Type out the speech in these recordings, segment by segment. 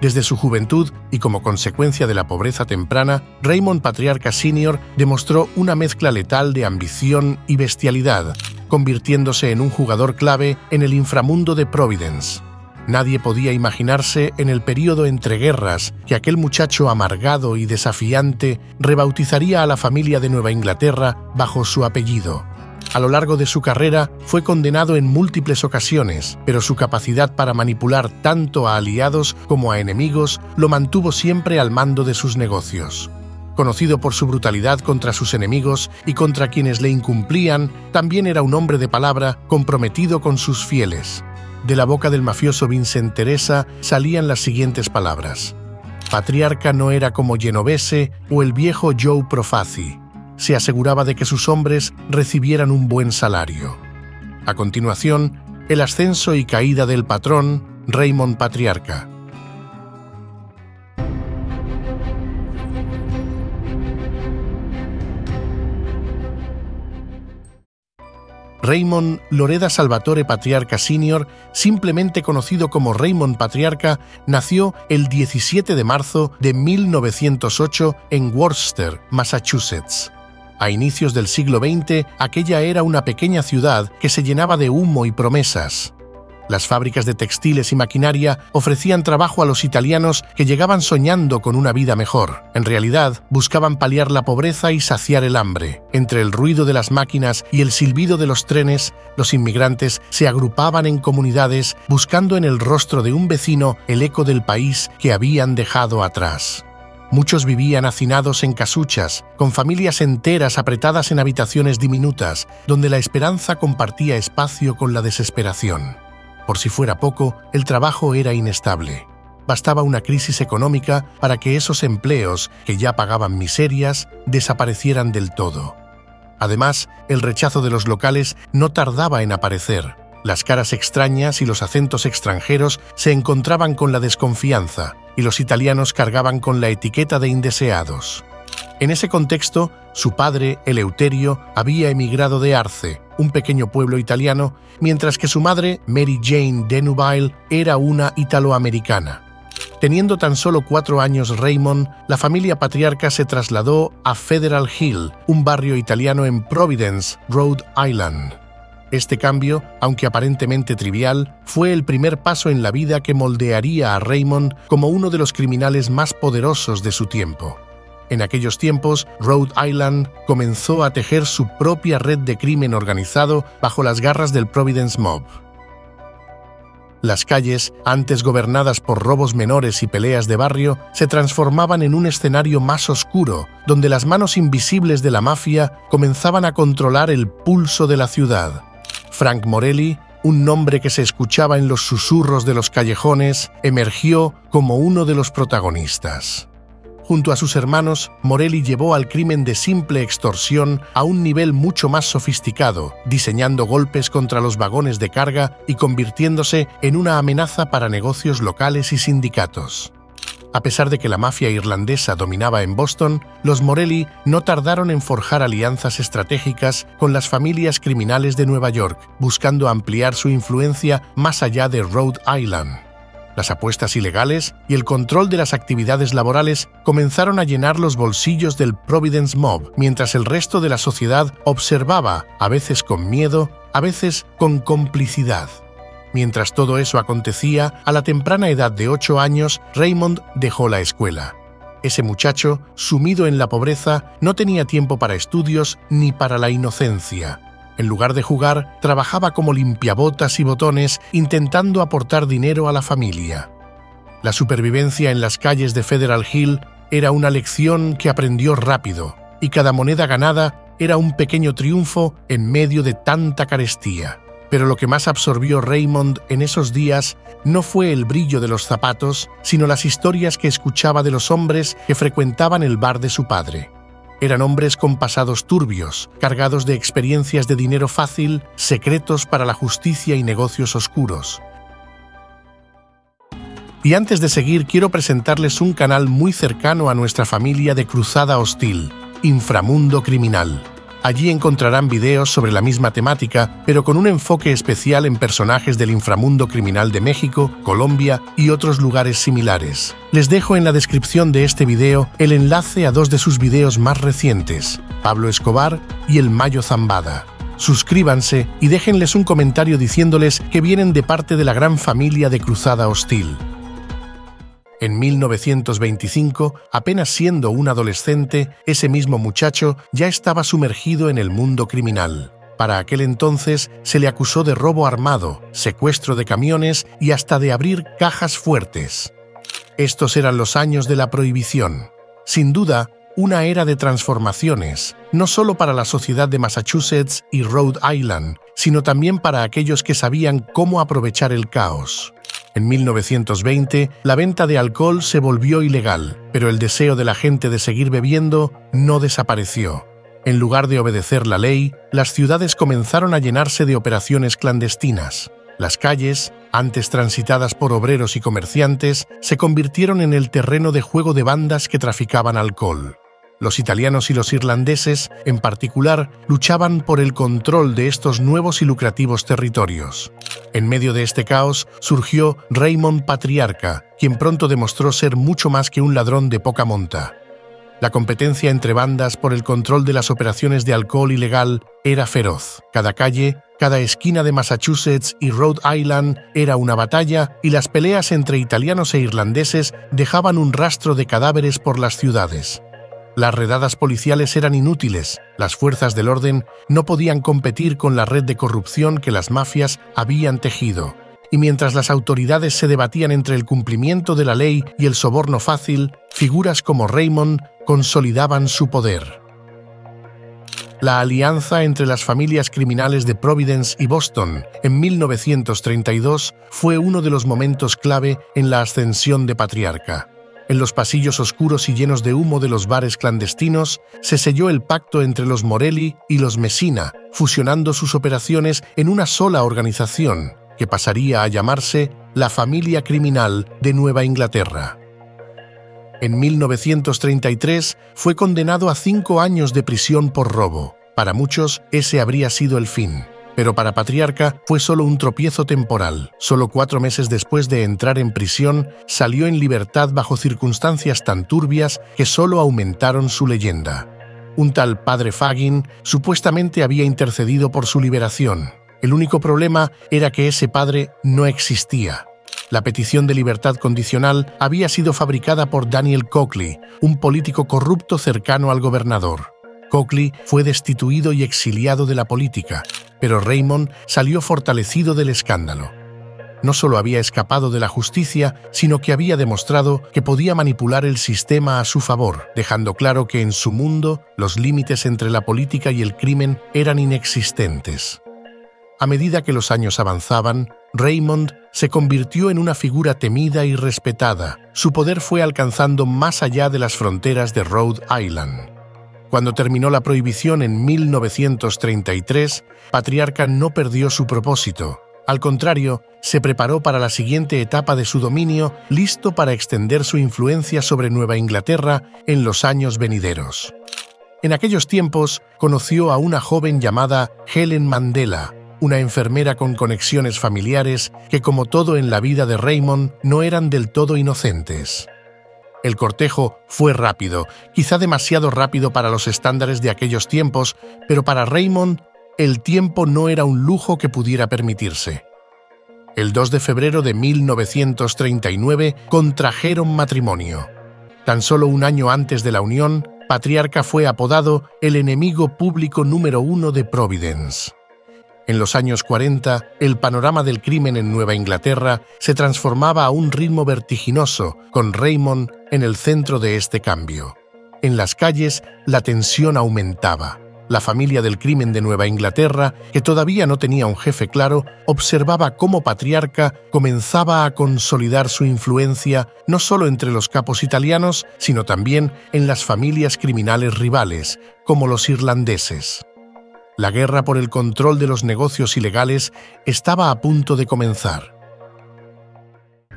Desde su juventud y como consecuencia de la pobreza temprana, Raymond Patriarca Sr. demostró una mezcla letal de ambición y bestialidad, convirtiéndose en un jugador clave en el inframundo de Providence. Nadie podía imaginarse en el período entre guerras que aquel muchacho amargado y desafiante rebautizaría a la familia de Nueva Inglaterra bajo su apellido. A lo largo de su carrera fue condenado en múltiples ocasiones, pero su capacidad para manipular tanto a aliados como a enemigos lo mantuvo siempre al mando de sus negocios. Conocido por su brutalidad contra sus enemigos y contra quienes le incumplían, también era un hombre de palabra comprometido con sus fieles. De la boca del mafioso Vincent Teresa salían las siguientes palabras: Patriarca no era como Genovese o el viejo Joe Profaci. Se aseguraba de que sus hombres recibieran un buen salario. A continuación, el ascenso y caída del patrón Raymond Patriarca. Raymond Loreda Salvatore Patriarca Sr., simplemente conocido como Raymond Patriarca, nació el 17 de marzo de 1908 en Worcester, Massachusetts. A inicios del siglo XX, aquella era una pequeña ciudad que se llenaba de humo y promesas. Las fábricas de textiles y maquinaria ofrecían trabajo a los italianos que llegaban soñando con una vida mejor. En realidad, buscaban paliar la pobreza y saciar el hambre. Entre el ruido de las máquinas y el silbido de los trenes, los inmigrantes se agrupaban en comunidades buscando en el rostro de un vecino el eco del país que habían dejado atrás. Muchos vivían hacinados en casuchas, con familias enteras apretadas en habitaciones diminutas, donde la esperanza compartía espacio con la desesperación. Por si fuera poco, el trabajo era inestable. Bastaba una crisis económica para que esos empleos, que ya pagaban miserias, desaparecieran del todo. Además, el rechazo de los locales no tardaba en aparecer. Las caras extrañas y los acentos extranjeros se encontraban con la desconfianza, y los italianos cargaban con la etiqueta de indeseados. En ese contexto, su padre, Eleuterio, había emigrado de Arce, un pequeño pueblo italiano, mientras que su madre, Mary Jane de Nubile, era una italoamericana. Teniendo tan solo 4 años Raymond, la familia patriarca se trasladó a Federal Hill, un barrio italiano en Providence, Rhode Island. Este cambio, aunque aparentemente trivial, fue el primer paso en la vida que moldearía a Raymond como uno de los criminales más poderosos de su tiempo. En aquellos tiempos, Rhode Island comenzó a tejer su propia red de crimen organizado bajo las garras del Providence Mob. Las calles, antes gobernadas por robos menores y peleas de barrio, se transformaban en un escenario más oscuro, donde las manos invisibles de la mafia comenzaban a controlar el pulso de la ciudad. Frank Morelli, un nombre que se escuchaba en los susurros de los callejones, emergió como uno de los protagonistas. Junto a sus hermanos, Morelli llevó al crimen de simple extorsión a un nivel mucho más sofisticado, diseñando golpes contra los vagones de carga y convirtiéndose en una amenaza para negocios locales y sindicatos. A pesar de que la mafia irlandesa dominaba en Boston, los Morelli no tardaron en forjar alianzas estratégicas con las familias criminales de Nueva York, buscando ampliar su influencia más allá de Rhode Island. Las apuestas ilegales y el control de las actividades laborales comenzaron a llenar los bolsillos del Providence Mob, mientras el resto de la sociedad observaba, a veces con miedo, a veces con complicidad. Mientras todo eso acontecía, a la temprana edad de 8 años, Raymond dejó la escuela. Ese muchacho, sumido en la pobreza, no tenía tiempo para estudios ni para la inocencia. En lugar de jugar, trabajaba como limpiabotas y botones, intentando aportar dinero a la familia. La supervivencia en las calles de Federal Hill era una lección que aprendió rápido, y cada moneda ganada era un pequeño triunfo en medio de tanta carestía. Pero lo que más absorbió Raymond en esos días no fue el brillo de los zapatos, sino las historias que escuchaba de los hombres que frecuentaban el bar de su padre. Eran hombres con pasados turbios, cargados de experiencias de dinero fácil, secretos para la justicia y negocios oscuros. Y antes de seguir, quiero presentarles un canal muy cercano a nuestra familia de Cruzada Hostil, Inframundo Criminal. Allí encontrarán videos sobre la misma temática, pero con un enfoque especial en personajes del inframundo criminal de México, Colombia y otros lugares similares. Les dejo en la descripción de este video el enlace a dos de sus videos más recientes, Pablo Escobar y El Mayo Zambada. Suscríbanse y déjenles un comentario diciéndoles que vienen de parte de la gran familia de Cruzada Hostil. En 1925, apenas siendo un adolescente, ese mismo muchacho ya estaba sumergido en el mundo criminal. Para aquel entonces se le acusó de robo armado, secuestro de camiones y hasta de abrir cajas fuertes. Estos eran los años de la prohibición. Sin duda, una era de transformaciones, no solo para la sociedad de Massachusetts y Rhode Island, sino también para aquellos que sabían cómo aprovechar el caos. En 1920, la venta de alcohol se volvió ilegal, pero el deseo de la gente de seguir bebiendo no desapareció. En lugar de obedecer la ley, las ciudades comenzaron a llenarse de operaciones clandestinas. Las calles, antes transitadas por obreros y comerciantes, se convirtieron en el terreno de juego de bandas que traficaban alcohol. Los italianos y los irlandeses, en particular, luchaban por el control de estos nuevos y lucrativos territorios. En medio de este caos surgió Raymond Patriarca, quien pronto demostró ser mucho más que un ladrón de poca monta. La competencia entre bandas por el control de las operaciones de alcohol ilegal era feroz. Cada calle, cada esquina de Massachusetts y Rhode Island era una batalla y las peleas entre italianos e irlandeses dejaban un rastro de cadáveres por las ciudades. Las redadas policiales eran inútiles, las fuerzas del orden no podían competir con la red de corrupción que las mafias habían tejido. Y mientras las autoridades se debatían entre el cumplimiento de la ley y el soborno fácil, figuras como Raymond consolidaban su poder. La alianza entre las familias criminales de Providence y Boston en 1932 fue uno de los momentos clave en la ascensión de Patriarca. En los pasillos oscuros y llenos de humo de los bares clandestinos, se selló el pacto entre los Morelli y los Messina, fusionando sus operaciones en una sola organización, que pasaría a llamarse la Familia Criminal de Nueva Inglaterra. En 1933 fue condenado a 5 años de prisión por robo. Para muchos, ese habría sido el fin. Pero para Patriarca fue solo un tropiezo temporal. Solo 4 meses después de entrar en prisión, salió en libertad bajo circunstancias tan turbias que solo aumentaron su leyenda. Un tal padre Fagin supuestamente había intercedido por su liberación. El único problema era que ese padre no existía. La petición de libertad condicional había sido fabricada por Daniel Coakley, un político corrupto cercano al gobernador. Coakley fue destituido y exiliado de la política, pero Raymond salió fortalecido del escándalo. No solo había escapado de la justicia, sino que había demostrado que podía manipular el sistema a su favor, dejando claro que en su mundo los límites entre la política y el crimen eran inexistentes. A medida que los años avanzaban, Raymond se convirtió en una figura temida y respetada. Su poder fue alcanzando más allá de las fronteras de Rhode Island. Cuando terminó la prohibición en 1933, Patriarca no perdió su propósito. Al contrario, se preparó para la siguiente etapa de su dominio, listo para extender su influencia sobre Nueva Inglaterra en los años venideros. En aquellos tiempos, conoció a una joven llamada Helen Mandela, una enfermera con conexiones familiares que, como todo en la vida de Raymond, no eran del todo inocentes. El cortejo fue rápido, quizá demasiado rápido para los estándares de aquellos tiempos, pero para Raymond, el tiempo no era un lujo que pudiera permitirse. El 2 de febrero de 1939 contrajeron matrimonio. Tan solo un año antes de la unión, Patriarca fue apodado el enemigo público número 1 de Providence. En los años 40, el panorama del crimen en Nueva Inglaterra se transformaba a un ritmo vertiginoso, con Raymond en el centro de este cambio. En las calles, la tensión aumentaba. La familia del crimen de Nueva Inglaterra, que todavía no tenía un jefe claro, observaba cómo Patriarca comenzaba a consolidar su influencia no solo entre los capos italianos, sino también en las familias criminales rivales, como los irlandeses. La guerra por el control de los negocios ilegales estaba a punto de comenzar.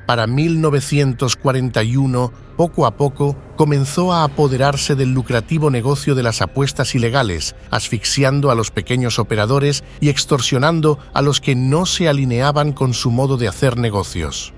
Para 1941, poco a poco, comenzó a apoderarse del lucrativo negocio de las apuestas ilegales, asfixiando a los pequeños operadores y extorsionando a los que no se alineaban con su modo de hacer negocios.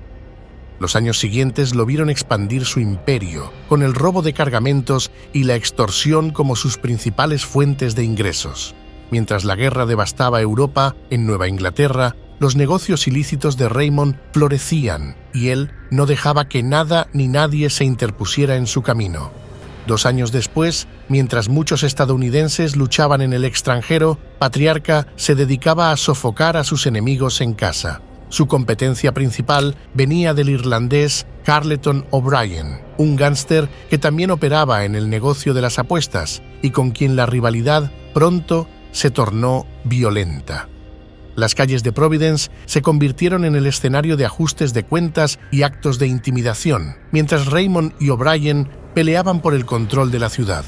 Los años siguientes lo vieron expandir su imperio, con el robo de cargamentos y la extorsión como sus principales fuentes de ingresos. Mientras la guerra devastaba Europa, en Nueva Inglaterra, los negocios ilícitos de Raymond florecían y él no dejaba que nada ni nadie se interpusiera en su camino. 2 años después, mientras muchos estadounidenses luchaban en el extranjero, Patriarca se dedicaba a sofocar a sus enemigos en casa. Su competencia principal venía del irlandés Carleton O'Brien, un gángster que también operaba en el negocio de las apuestas y con quien la rivalidad pronto se tornó violenta. Las calles de Providence se convirtieron en el escenario de ajustes de cuentas y actos de intimidación, mientras Raymond y O'Brien peleaban por el control de la ciudad.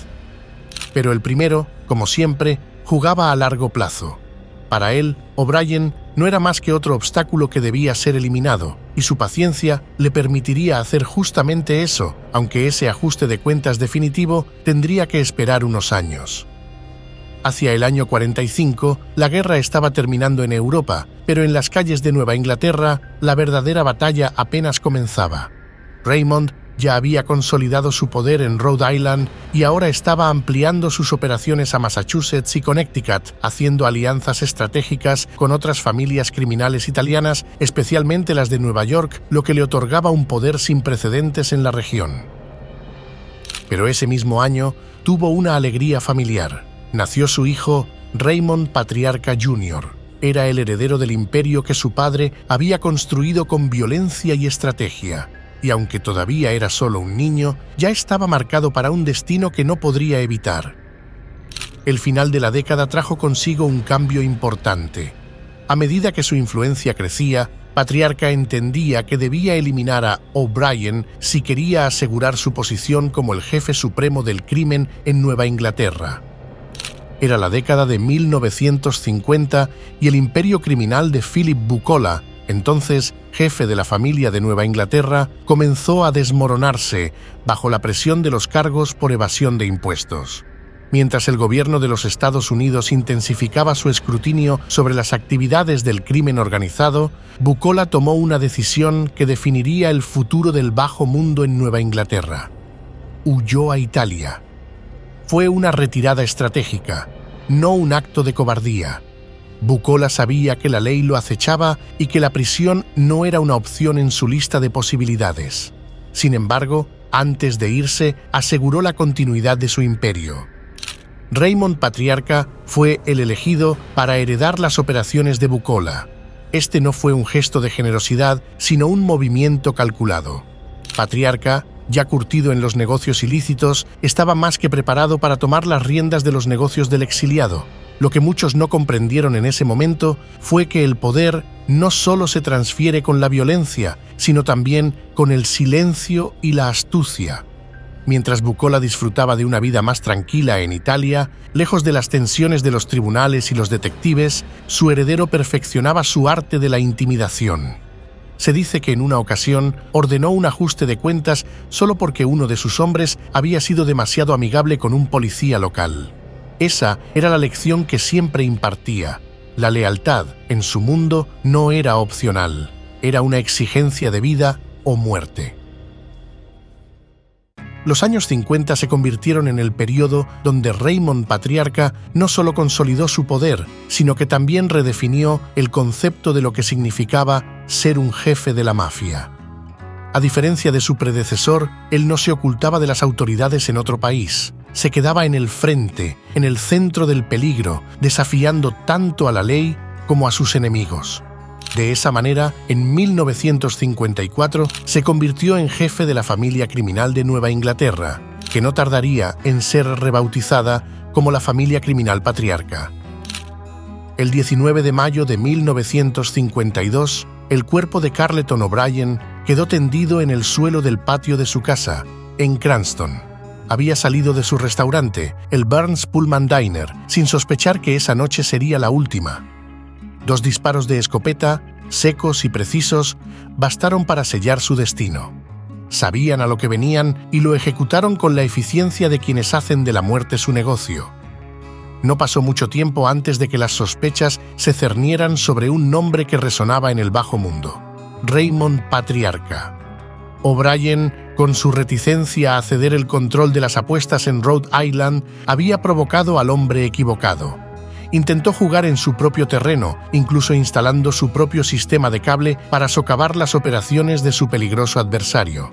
Pero el primero, como siempre, jugaba a largo plazo. Para él, O'Brien no era más que otro obstáculo que debía ser eliminado, y su paciencia le permitiría hacer justamente eso, aunque ese ajuste de cuentas definitivo tendría que esperar unos años. Hacia el año 45, la guerra estaba terminando en Europa, pero en las calles de Nueva Inglaterra, la verdadera batalla apenas comenzaba. Raymond ya había consolidado su poder en Rhode Island y ahora estaba ampliando sus operaciones a Massachusetts y Connecticut, haciendo alianzas estratégicas con otras familias criminales italianas, especialmente las de Nueva York, lo que le otorgaba un poder sin precedentes en la región. Pero ese mismo año tuvo una alegría familiar. Nació su hijo Raymond Patriarca Jr. Era el heredero del imperio que su padre había construido con violencia y estrategia, y aunque todavía era solo un niño, ya estaba marcado para un destino que no podría evitar. El final de la década trajo consigo un cambio importante. A medida que su influencia crecía, Patriarca entendía que debía eliminar a O'Brien si quería asegurar su posición como el jefe supremo del crimen en Nueva Inglaterra. Era la década de 1950 y el imperio criminal de Philip Bucola, entonces jefe de la familia de Nueva Inglaterra, comenzó a desmoronarse bajo la presión de los cargos por evasión de impuestos. Mientras el gobierno de los Estados Unidos intensificaba su escrutinio sobre las actividades del crimen organizado, Bucola tomó una decisión que definiría el futuro del bajo mundo en Nueva Inglaterra. Huyó a Italia. Fue una retirada estratégica, no un acto de cobardía. Bucola sabía que la ley lo acechaba y que la prisión no era una opción en su lista de posibilidades. Sin embargo, antes de irse, aseguró la continuidad de su imperio. Raymond Patriarca fue el elegido para heredar las operaciones de Bucola. Este no fue un gesto de generosidad, sino un movimiento calculado. Patriarca, ya curtido en los negocios ilícitos, estaba más que preparado para tomar las riendas de los negocios del exiliado. Lo que muchos no comprendieron en ese momento fue que el poder no solo se transfiere con la violencia, sino también con el silencio y la astucia. Mientras Bucola disfrutaba de una vida más tranquila en Italia, lejos de las tensiones de los tribunales y los detectives, su heredero perfeccionaba su arte de la intimidación. Se dice que en una ocasión ordenó un ajuste de cuentas solo porque uno de sus hombres había sido demasiado amigable con un policía local. Esa era la lección que siempre impartía. La lealtad en su mundo no era opcional, era una exigencia de vida o muerte. Los años 50 se convirtieron en el periodo donde Raymond Patriarca no solo consolidó su poder, sino que también redefinió el concepto de lo que significaba ser un jefe de la mafia. A diferencia de su predecesor, él no se ocultaba de las autoridades en otro país. Se quedaba en el frente, en el centro del peligro, desafiando tanto a la ley como a sus enemigos. De esa manera, en 1954 se convirtió en jefe de la familia criminal de Nueva Inglaterra, que no tardaría en ser rebautizada como la familia criminal Patriarca. El 19 de mayo de 1952, el cuerpo de Carleton O'Brien quedó tendido en el suelo del patio de su casa, en Cranston. Había salido de su restaurante, el Burns Pullman Diner, sin sospechar que esa noche sería la última. 2 disparos de escopeta secos y precisos, bastaron para sellar su destino. Sabían a lo que venían y lo ejecutaron con la eficiencia de quienes hacen de la muerte su negocio. No pasó mucho tiempo antes de que las sospechas se cernieran sobre un nombre que resonaba en el bajo mundo: Raymond Patriarca. O'Brien, con su reticencia a ceder el control de las apuestas en Rhode Island, había provocado al hombre equivocado. Intentó jugar en su propio terreno, incluso instalando su propio sistema de cable para socavar las operaciones de su peligroso adversario.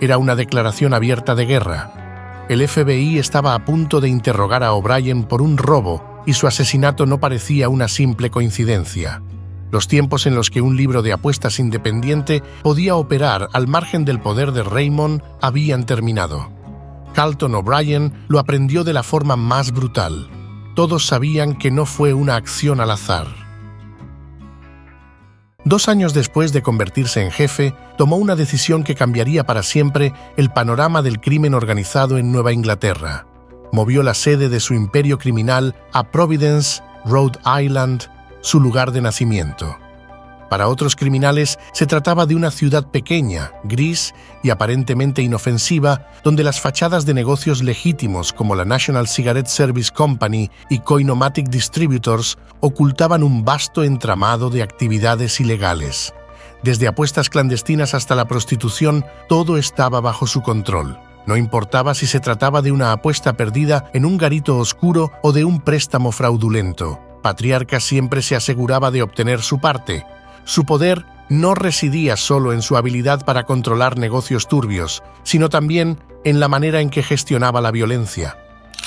Era una declaración abierta de guerra. El FBI estaba a punto de interrogar a O'Brien por un robo y su asesinato no parecía una simple coincidencia. Los tiempos en los que un libro de apuestas independiente podía operar al margen del poder de Raymond habían terminado. Carlton O'Brien lo aprendió de la forma más brutal. Todos sabían que no fue una acción al azar. 2 años después de convertirse en jefe, tomó una decisión que cambiaría para siempre el panorama del crimen organizado en Nueva Inglaterra. Movió la sede de su imperio criminal a Providence, Rhode Island, su lugar de nacimiento. Para otros criminales se trataba de una ciudad pequeña, gris y aparentemente inofensiva, donde las fachadas de negocios legítimos como la National Cigarette Service Company y Coinomatic Distributors ocultaban un vasto entramado de actividades ilegales. Desde apuestas clandestinas hasta la prostitución, todo estaba bajo su control. No importaba si se trataba de una apuesta perdida en un garito oscuro o de un préstamo fraudulento. Patriarca siempre se aseguraba de obtener su parte. Su poder no residía solo en su habilidad para controlar negocios turbios, sino también en la manera en que gestionaba la violencia.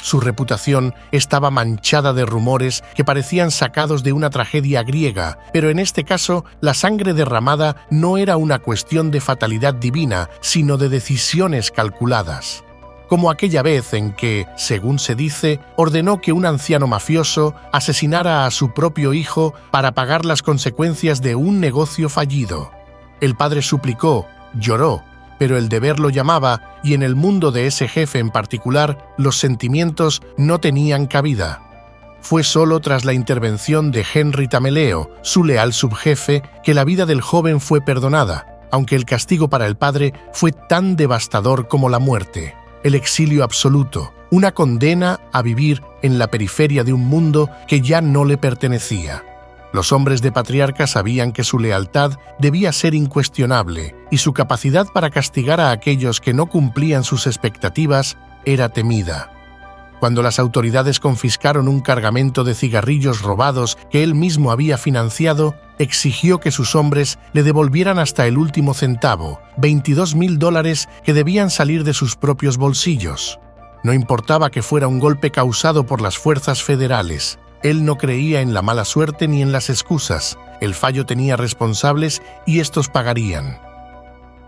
Su reputación estaba manchada de rumores que parecían sacados de una tragedia griega, pero en este caso la sangre derramada no era una cuestión de fatalidad divina, sino de decisiones calculadas. Como aquella vez en que, según se dice, ordenó que un anciano mafioso asesinara a su propio hijo para pagar las consecuencias de un negocio fallido. El padre suplicó, lloró, pero el deber lo llamaba y en el mundo de ese jefe en particular, los sentimientos no tenían cabida. Fue solo tras la intervención de Henry Tameleo, su leal subjefe, que la vida del joven fue perdonada, aunque el castigo para el padre fue tan devastador como la muerte. El exilio absoluto, una condena a vivir en la periferia de un mundo que ya no le pertenecía. Los hombres de Patriarca sabían que su lealtad debía ser incuestionable y su capacidad para castigar a aquellos que no cumplían sus expectativas era temida. Cuando las autoridades confiscaron un cargamento de cigarrillos robados que él mismo había financiado, exigió que sus hombres le devolvieran hasta el último centavo, $22,000 que debían salir de sus propios bolsillos. No importaba que fuera un golpe causado por las fuerzas federales. Él no creía en la mala suerte ni en las excusas. El fallo tenía responsables y estos pagarían.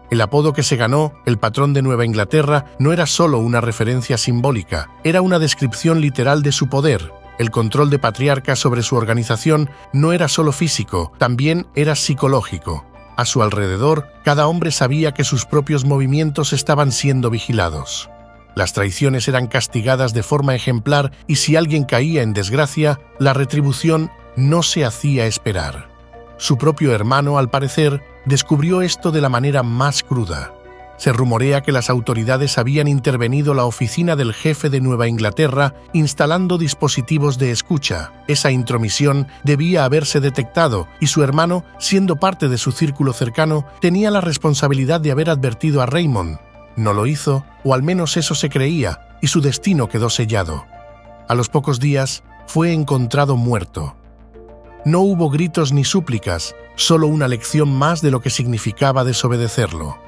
El apodo que se ganó, el patrón de Nueva Inglaterra, no era solo una referencia simbólica, era una descripción literal de su poder. El control de Patriarca sobre su organización no era solo físico, también era psicológico. A su alrededor, cada hombre sabía que sus propios movimientos estaban siendo vigilados. Las traiciones eran castigadas de forma ejemplar y si alguien caía en desgracia, la retribución no se hacía esperar. Su propio hermano, al parecer, descubrió esto de la manera más cruda. Se rumorea que las autoridades habían intervenido la oficina del jefe de Nueva Inglaterra instalando dispositivos de escucha. Esa intromisión debía haberse detectado y su hermano, siendo parte de su círculo cercano, tenía la responsabilidad de haber advertido a Raymond. No lo hizo, o al menos eso se creía, y su destino quedó sellado. A los pocos días, fue encontrado muerto. No hubo gritos ni súplicas, solo una lección más de lo que significaba desobedecerlo.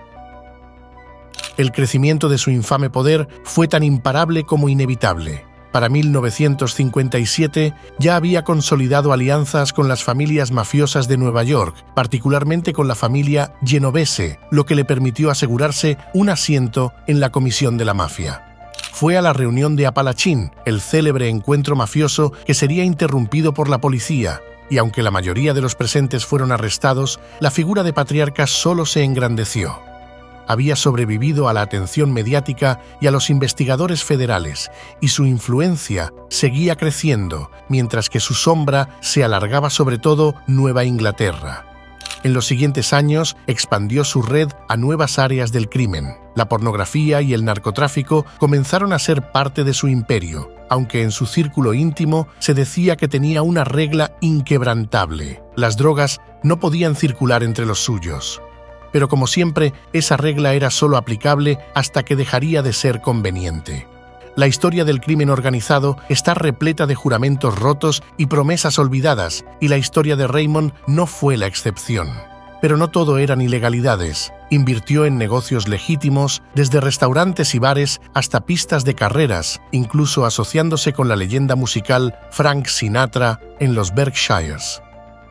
El crecimiento de su infame poder fue tan imparable como inevitable. Para 1957 ya había consolidado alianzas con las familias mafiosas de Nueva York, particularmente con la familia Genovese, lo que le permitió asegurarse un asiento en la comisión de la mafia. Fue a la reunión de Apalachín, el célebre encuentro mafioso que sería interrumpido por la policía, y aunque la mayoría de los presentes fueron arrestados, la figura de Patriarca solo se engrandeció. Había sobrevivido a la atención mediática y a los investigadores federales, y su influencia seguía creciendo, mientras que su sombra se alargaba sobre todo Nueva Inglaterra. En los siguientes años expandió su red a nuevas áreas del crimen. La pornografía y el narcotráfico comenzaron a ser parte de su imperio, aunque en su círculo íntimo se decía que tenía una regla inquebrantable: las drogas no podían circular entre los suyos. Pero como siempre, esa regla era solo aplicable hasta que dejaría de ser conveniente. La historia del crimen organizado está repleta de juramentos rotos y promesas olvidadas, y la historia de Raymond no fue la excepción. Pero no todo eran ilegalidades. Invirtió en negocios legítimos, desde restaurantes y bares hasta pistas de carreras, incluso asociándose con la leyenda musical Frank Sinatra en los Berkshires.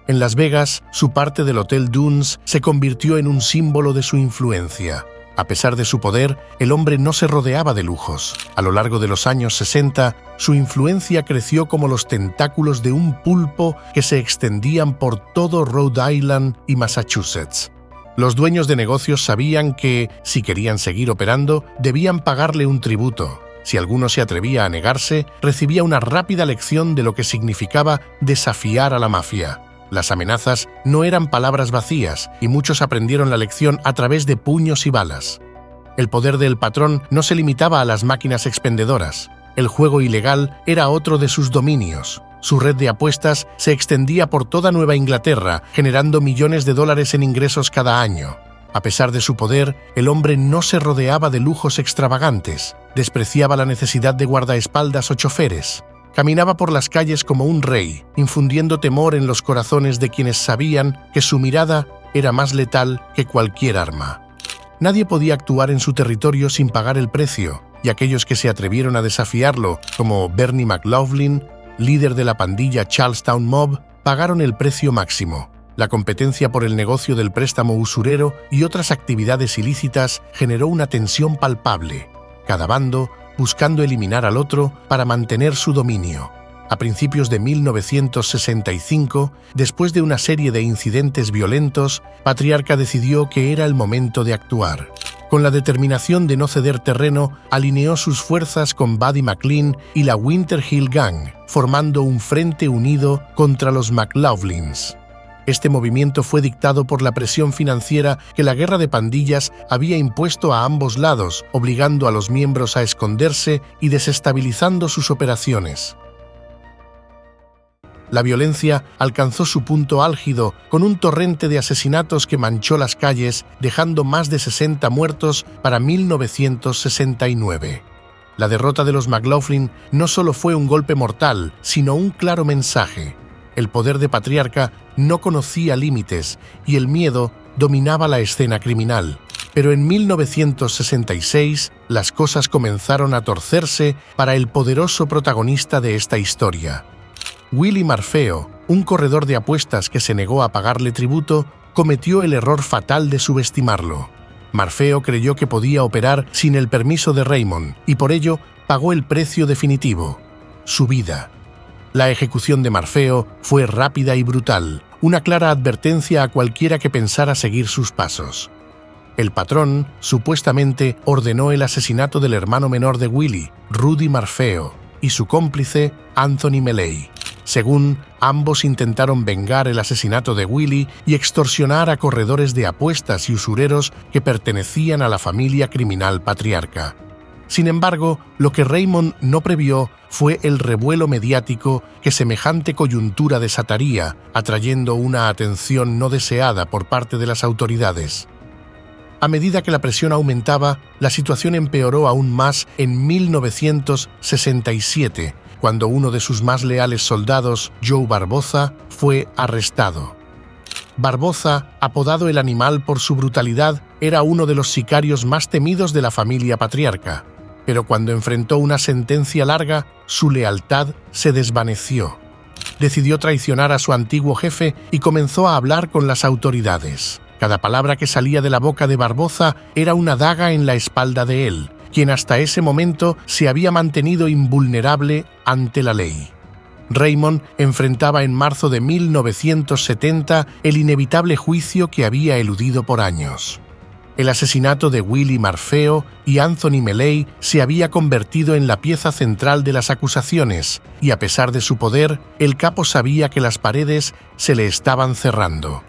En Las Vegas, su parte del Hotel Dunes se convirtió en un símbolo de su influencia. A pesar de su poder, el hombre no se rodeaba de lujos. A lo largo de los años 60, su influencia creció como los tentáculos de un pulpo que se extendían por todo Rhode Island y Massachusetts. Los dueños de negocios sabían que, si querían seguir operando, debían pagarle un tributo. Si alguno se atrevía a negarse, recibía una rápida lección de lo que significaba desafiar a la mafia. Las amenazas no eran palabras vacías, y muchos aprendieron la lección a través de puños y balas. El poder del patrón no se limitaba a las máquinas expendedoras. El juego ilegal era otro de sus dominios. Su red de apuestas se extendía por toda Nueva Inglaterra, generando millones de dólares en ingresos cada año. A pesar de su poder, el hombre no se rodeaba de lujos extravagantes. Despreciaba la necesidad de guardaespaldas o choferes. Caminaba por las calles como un rey, infundiendo temor en los corazones de quienes sabían que su mirada era más letal que cualquier arma. Nadie podía actuar en su territorio sin pagar el precio, y aquellos que se atrevieron a desafiarlo, como Bernie McLaughlin, líder de la pandilla Charlestown Mob, pagaron el precio máximo. La competencia por el negocio del préstamo usurero y otras actividades ilícitas generó una tensión palpable. Cada bando buscando eliminar al otro para mantener su dominio. A principios de 1965, después de una serie de incidentes violentos, Patriarca decidió que era el momento de actuar. Con la determinación de no ceder terreno, alineó sus fuerzas con Buddy McLean y la Winter Hill Gang, formando un frente unido contra los McLaughlins. Este movimiento fue dictado por la presión financiera que la guerra de pandillas había impuesto a ambos lados, obligando a los miembros a esconderse y desestabilizando sus operaciones. La violencia alcanzó su punto álgido con un torrente de asesinatos que manchó las calles, dejando más de 60 muertos para 1969. La derrota de los McLaughlin no solo fue un golpe mortal, sino un claro mensaje. El poder de Patriarca no conocía límites y el miedo dominaba la escena criminal. Pero en 1966 las cosas comenzaron a torcerse para el poderoso protagonista de esta historia. Willie Marfeo, un corredor de apuestas que se negó a pagarle tributo, cometió el error fatal de subestimarlo. Marfeo creyó que podía operar sin el permiso de Raymond y por ello pagó el precio definitivo: su vida. La ejecución de Marfeo fue rápida y brutal, una clara advertencia a cualquiera que pensara seguir sus pasos. El patrón, supuestamente, ordenó el asesinato del hermano menor de Willie, Rudy Marfeo, y su cómplice, Anthony Melley. Según, ambos intentaron vengar el asesinato de Willie y extorsionar a corredores de apuestas y usureros que pertenecían a la familia criminal Patriarca. Sin embargo, lo que Raymond no previó fue el revuelo mediático que semejante coyuntura desataría, atrayendo una atención no deseada por parte de las autoridades. A medida que la presión aumentaba, la situación empeoró aún más en 1967, cuando uno de sus más leales soldados, Joe Barboza, fue arrestado. Barboza, apodado el Animal por su brutalidad, era uno de los sicarios más temidos de la familia Patriarca. Pero cuando enfrentó una sentencia larga, su lealtad se desvaneció. Decidió traicionar a su antiguo jefe y comenzó a hablar con las autoridades. Cada palabra que salía de la boca de Barboza era una daga en la espalda de él, quien hasta ese momento se había mantenido invulnerable ante la ley. Raymond enfrentaba en marzo de 1970 el inevitable juicio que había eludido por años. El asesinato de Willie Marfeo y Anthony Melley se había convertido en la pieza central de las acusaciones, y a pesar de su poder, el capo sabía que las paredes se le estaban cerrando.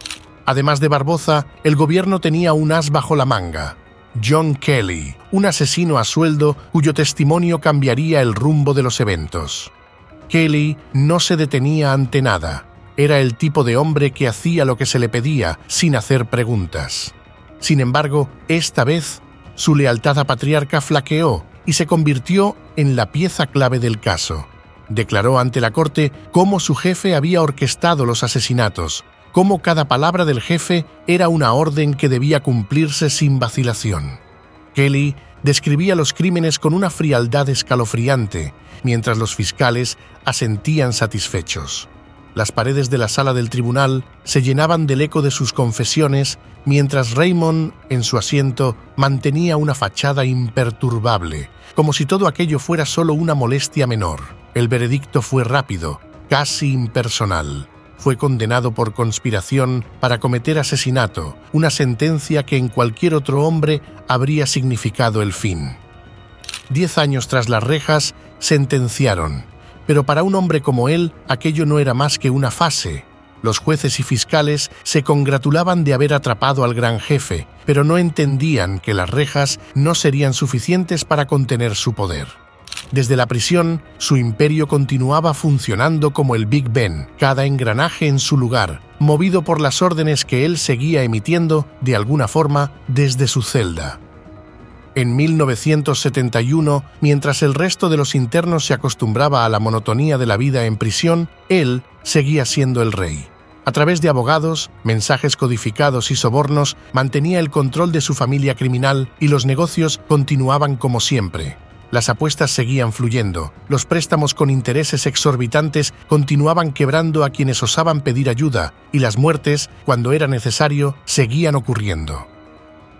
Además de Barboza, el gobierno tenía un as bajo la manga: John Kelly, un asesino a sueldo cuyo testimonio cambiaría el rumbo de los eventos. Kelly no se detenía ante nada. Era el tipo de hombre que hacía lo que se le pedía sin hacer preguntas. Sin embargo, esta vez, su lealtad a Patriarca flaqueó y se convirtió en la pieza clave del caso. Declaró ante la corte cómo su jefe había orquestado los asesinatos, cómo cada palabra del jefe era una orden que debía cumplirse sin vacilación. Kelly describía los crímenes con una frialdad escalofriante, mientras los fiscales asentían satisfechos. Las paredes de la sala del tribunal se llenaban del eco de sus confesiones, mientras Raymond, en su asiento, mantenía una fachada imperturbable, como si todo aquello fuera solo una molestia menor. El veredicto fue rápido, casi impersonal. Fue condenado por conspiración para cometer asesinato, una sentencia que en cualquier otro hombre habría significado el fin. 10 años tras las rejas, sentenciaron. Pero para un hombre como él, aquello no era más que una fase. Los jueces y fiscales se congratulaban de haber atrapado al gran jefe, pero no entendían que las rejas no serían suficientes para contener su poder. Desde la prisión, su imperio continuaba funcionando como el Big Ben, cada engranaje en su lugar, movido por las órdenes que él seguía emitiendo, de alguna forma, desde su celda. En 1971, mientras el resto de los internos se acostumbraba a la monotonía de la vida en prisión, él seguía siendo el rey. A través de abogados, mensajes codificados y sobornos, mantenía el control de su familia criminal y los negocios continuaban como siempre. Las apuestas seguían fluyendo, los préstamos con intereses exorbitantes continuaban quebrando a quienes osaban pedir ayuda y las muertes, cuando era necesario, seguían ocurriendo.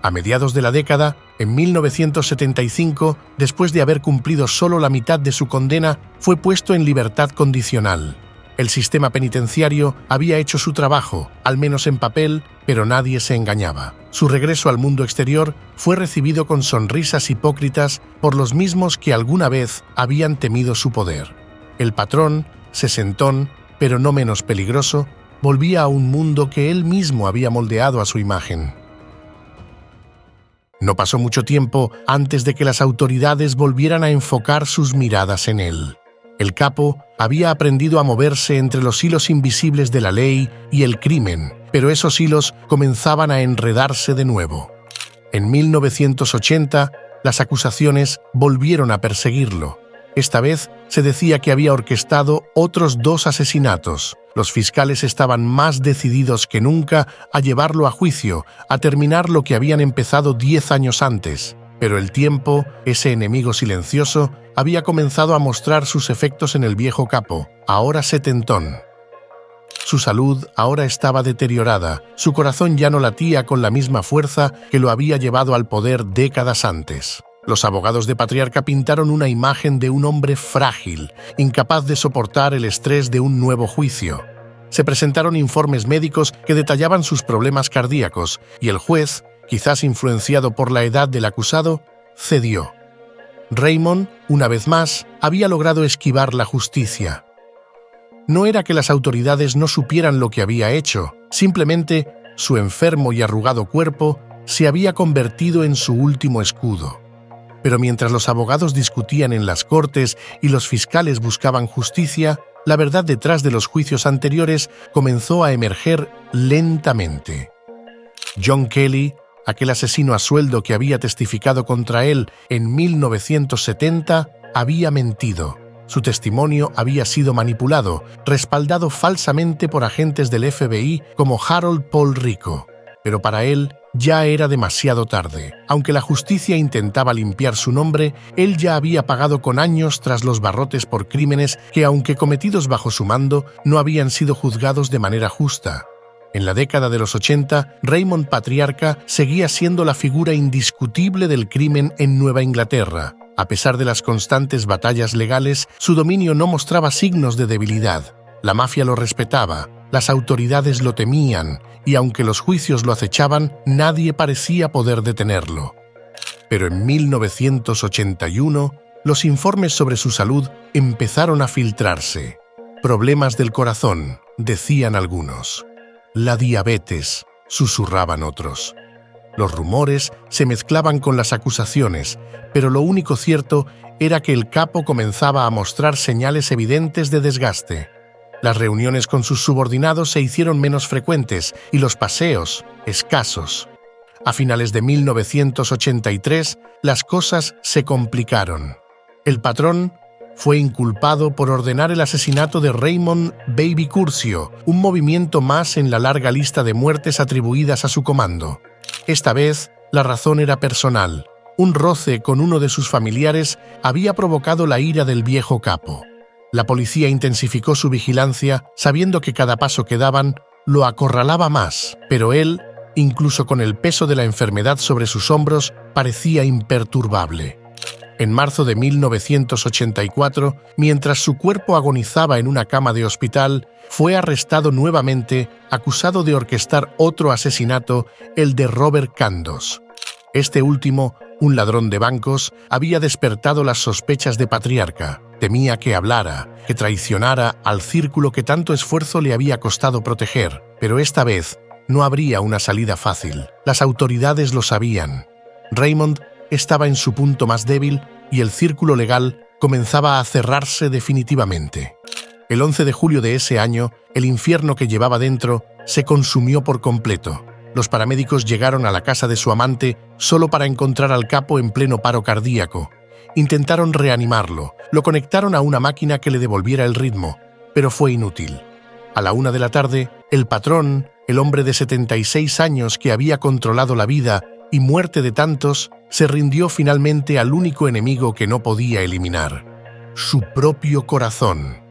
A mediados de la década, en 1975, después de haber cumplido solo la mitad de su condena, fue puesto en libertad condicional. El sistema penitenciario había hecho su trabajo, al menos en papel, pero nadie se engañaba. Su regreso al mundo exterior fue recibido con sonrisas hipócritas por los mismos que alguna vez habían temido su poder. El patrón, sesentón, pero no menos peligroso, volvía a un mundo que él mismo había moldeado a su imagen. No pasó mucho tiempo antes de que las autoridades volvieran a enfocar sus miradas en él. El capo había aprendido a moverse entre los hilos invisibles de la ley y el crimen, pero esos hilos comenzaban a enredarse de nuevo. En 1980, las acusaciones volvieron a perseguirlo. Esta vez se decía que había orquestado otros 2 asesinatos. Los fiscales estaban más decididos que nunca a llevarlo a juicio, a terminar lo que habían empezado 10 años antes. Pero el tiempo, ese enemigo silencioso, había comenzado a mostrar sus efectos en el viejo capo, ahora setentón. Su salud ahora estaba deteriorada, su corazón ya no latía con la misma fuerza que lo había llevado al poder décadas antes. Los abogados de Patriarca pintaron una imagen de un hombre frágil, incapaz de soportar el estrés de un nuevo juicio. Se presentaron informes médicos que detallaban sus problemas cardíacos, y el juez, quizás influenciado por la edad del acusado, cedió. Raymond, una vez más, había logrado esquivar la justicia. No era que las autoridades no supieran lo que había hecho, simplemente su enfermo y arrugado cuerpo se había convertido en su último escudo. Pero mientras los abogados discutían en las cortes y los fiscales buscaban justicia, la verdad detrás de los juicios anteriores comenzó a emerger lentamente. John Kelly, aquel asesino a sueldo que había testificado contra él en 1970, había mentido. Su testimonio había sido manipulado, respaldado falsamente por agentes del FBI como Harold Paul Rico. Pero para él ya era demasiado tarde. Aunque la justicia intentaba limpiar su nombre, él ya había pagado con años tras los barrotes por crímenes que, aunque cometidos bajo su mando, no habían sido juzgados de manera justa. En la década de los 80, Raymond Patriarca seguía siendo la figura indiscutible del crimen en Nueva Inglaterra. A pesar de las constantes batallas legales, su dominio no mostraba signos de debilidad. La mafia lo respetaba, las autoridades lo temían, y aunque los juicios lo acechaban, nadie parecía poder detenerlo. Pero en 1981, los informes sobre su salud empezaron a filtrarse. Problemas del corazón, decían algunos. La diabetes, susurraban otros. Los rumores se mezclaban con las acusaciones, pero lo único cierto era que el capo comenzaba a mostrar señales evidentes de desgaste. Las reuniones con sus subordinados se hicieron menos frecuentes y los paseos escasos. A finales de 1983, las cosas se complicaron. El patrón fue inculpado por ordenar el asesinato de Raymond Baby Curcio, un movimiento más en la larga lista de muertes atribuidas a su comando. Esta vez, la razón era personal. Un roce con uno de sus familiares había provocado la ira del viejo capo. La policía intensificó su vigilancia, sabiendo que cada paso que daban lo acorralaba más, pero él, incluso con el peso de la enfermedad sobre sus hombros, parecía imperturbable. En marzo de 1984, mientras su cuerpo agonizaba en una cama de hospital, fue arrestado nuevamente, acusado de orquestar otro asesinato, el de Robert Kandos. Este último, un ladrón de bancos, había despertado las sospechas de Patriarca. Temía que hablara, que traicionara al círculo que tanto esfuerzo le había costado proteger, pero esta vez no habría una salida fácil. Las autoridades lo sabían. Raymond estaba en su punto más débil y el círculo legal comenzaba a cerrarse definitivamente. El 11 de julio de ese año, el infierno que llevaba dentro se consumió por completo. Los paramédicos llegaron a la casa de su amante solo para encontrar al capo en pleno paro cardíaco. Intentaron reanimarlo, lo conectaron a una máquina que le devolviera el ritmo, pero fue inútil. A la 1 de la tarde, el patrón, el hombre de 76 años que había controlado la vida y muerte de tantos, se rindió finalmente al único enemigo que no podía eliminar: su propio corazón.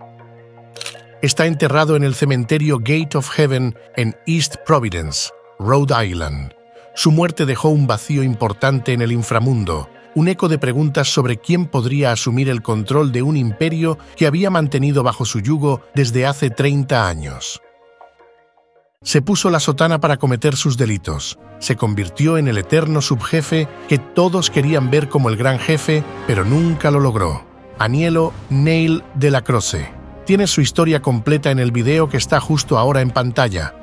Está enterrado en el cementerio Gate of Heaven en East Providence, Rhode Island. Su muerte dejó un vacío importante en el inframundo, un eco de preguntas sobre quién podría asumir el control de un imperio que había mantenido bajo su yugo desde hace 30 años. Se puso la sotana para cometer sus delitos. Se convirtió en el eterno subjefe que todos querían ver como el gran jefe, pero nunca lo logró. Anielo Neil de la Croce. Tiene su historia completa en el video que está justo ahora en pantalla.